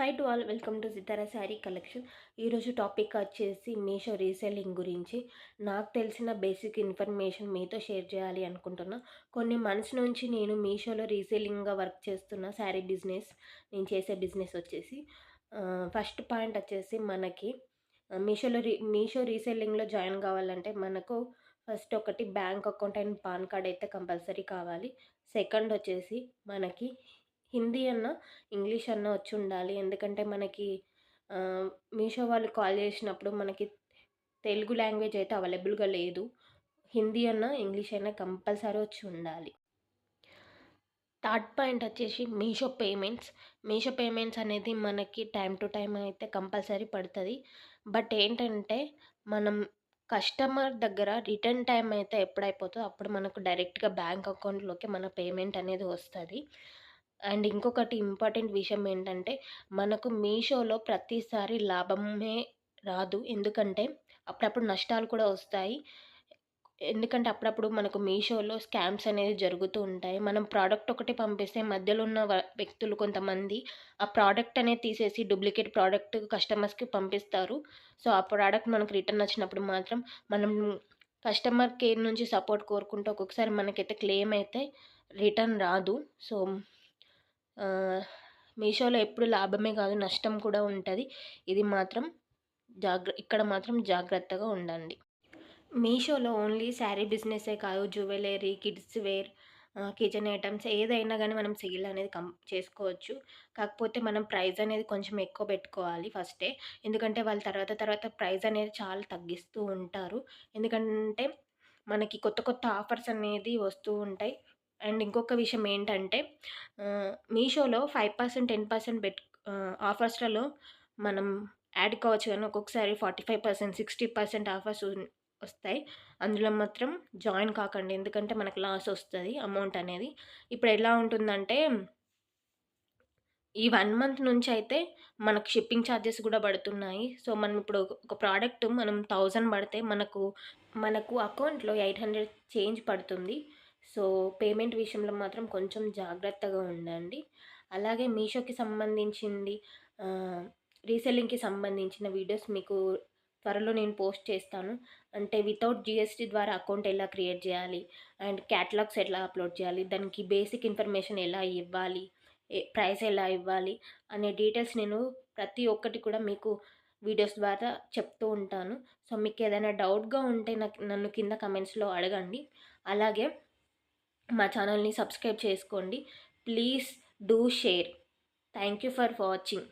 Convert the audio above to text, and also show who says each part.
Speaker 1: Hi to all, welcome to Sitara sari collection. ఈరోజు topic వచ్చేసి Meesho reselling గురించి. నాకు తెలిసిన బేసిక్ ఇన్ఫర్మేషన్ మీతో షేర్ చేయాలి అనుకుంటున్నా. కొన్ని మంత్స్ నుంచి నేను మీషోలో రీసెల్లింగ్గా వర్క్ చేస్తున్న శారీ బిజినెస్. నేను చేసే బిజినెస్ వచ్చేసి ఫస్ట్ పాయింట్ వచ్చేసి మనకి మీషో రీసెల్లింగ్లో జాయిన్ కావాలంటే మనకు ఫస్ట్ ఒకటి bank account and pan card అయితే కంపల్సరీ కావాలి. సెకండ్ వచ్చేసి మనకి హిందీ అన్నా, ఇంగ్లీష్ అన్నా వచ్చుండాలి. ఎందుకంటే మనకి మీషో వాళ్ళు కాల్ చేసినప్పుడు మనకి తెలుగు లాంగ్వేజ్ అయితే అవైలబుల్‌గా లేదు. హిందీ అన్నా, ఇంగ్లీష్ అయినా కంపల్సరీ వచ్చి ఉండాలి. థర్డ్ పాయింట్ వచ్చేసి మీషో పేమెంట్స్. మీషో పేమెంట్స్ అనేది మనకి టైమ్ టు టైమ్ అయితే కంపల్సరీ పడతది. బట్ ఏంటంటే మనం కస్టమర్ దగ్గర రిటర్న్ టైమ్ అయితే ఎప్పుడైపోతదో అప్పుడు మనకు డైరెక్ట్‌గా బ్యాంక్ అకౌంట్‌లోకి మన పేమెంట్ అనేది వస్తది. అండ్ ఇంకొకటి ఇంపార్టెంట్ విషయం ఏంటంటే, మనకు మీషోలో ప్రతిసారి లాభమే రాదు. ఎందుకంటే, అప్పుడప్పుడు నష్టాలు కూడా వస్తాయి. ఎందుకంటే, అప్పుడప్పుడు మనకు మీషోలో స్కామ్స్ అనేది జరుగుతూ ఉంటాయి. మనం ప్రోడక్ట్ ఒకటి పంపిస్తే మధ్యలో ఉన్న వ్యక్తులు కొంతమంది ఆ ప్రోడక్ట్ అనేది తీసేసి డూప్లికేట్ ప్రోడక్ట్ కస్టమర్స్‌కి పంపిస్తారు. సో, ఆ ప్రోడక్ట్ మనకు రిటర్న్ వచ్చినప్పుడు మాత్రం మనం కస్టమర్ కేర్ నుంచి సపోర్ట్ కోరుకుంటే ఒక్కొక్కసారి మనకైతే క్లెయిమ్ అయితే రిటర్న్ రాదు. సో మీషోలో ఎప్పుడు లాభమే కాదు, నష్టం కూడా ఉంటది. ఇది మాత్రం ఇక్కడ మాత్రం జాగ్రత్తగా ఉండండి. మీషోలో ఓన్లీ శారీ బిజినెసే కాదు, jewellery, kids wear, kitchen items ఏదైనా గానీ మనం సేల్ అనేది చేసుకోవచ్చు. కాకపోతే మనం ప్రైస్ అనేది కొంచెం ఎక్కువ పెట్టుకోవాలి ఫస్టే. ఎందుకంటే వాళ్ళు తర్వాత ప్రైస్ అనేది చాలా తగ్గిస్తూ ఉంటారు. ఎందుకంటే మనకి కొత్త కొత్త ఆఫర్స్ అనేది వస్తూ ఉంటాయి. అండ్ ఇంకొక విషయం ఏంటంటే మీషోలో 5%, 10% ఆఫర్స్‌లలో మనం యాడ్ కావచ్చు గానీ ఒక్కొక్కసారి 45%, 60% ఆఫర్స్ వస్తాయి. అందులో మాత్రం జాయిన్ కాకండి. ఎందుకంటే మనకు లాస్ వస్తది అమౌంట్ అనేది. ఇప్పుడు ఎలా ఉంటుందంటే ఈ 1 మంత్ నుంచయితే మనకు షిప్పింగ్ ఛార్జెస్ గూడా పడుతున్నాయి. సో, మనం ఇప్పుడు ఒక ప్రోడక్ట్ మనం 1000 పడితే మనకు అకౌంట్‌లో 800 చేంజ్ పడుతుంది. సో, పేమెంట్ విషయంలో మాత్రం కొంచెం జాగ్రత్తగా ఉండండి. అలాగే మీషోకి సంబంధించింది రీసెల్లింగ్‌కి సంబంధించిన వీడియోస్ మీకు త్వరలో నేను పోస్ట్ చేస్తాను. అంటే వితౌట్ జీఎస్టీ ద్వారా అకౌంట్ ఎలా క్రియేట్ చేయాలి, అండ్ క్యాటలాగ్స్ ఎలా అప్‌లోడ్ చేయాలి, దానికి బేసిక్ ఇన్ఫర్మేషన్ ఎలా ఇవ్వాలి, ప్రైస్ ఎలా ఇవ్వాలి అనే డీటెయిల్స్ నేను ప్రతి ఒక్కటి కూడా మీకు వీడియోస్ ద్వారా చెప్తూ ఉంటాను. సో, మీకేదైనా డౌట్‌గా ఉంటే నన్ను కింద కమెంట్స్‌లో అడగండి. అలాగే మా ఛానల్‌ని సబ్స్క్రైబ్ చేసుకోండి. Please do share. Thank you for watching.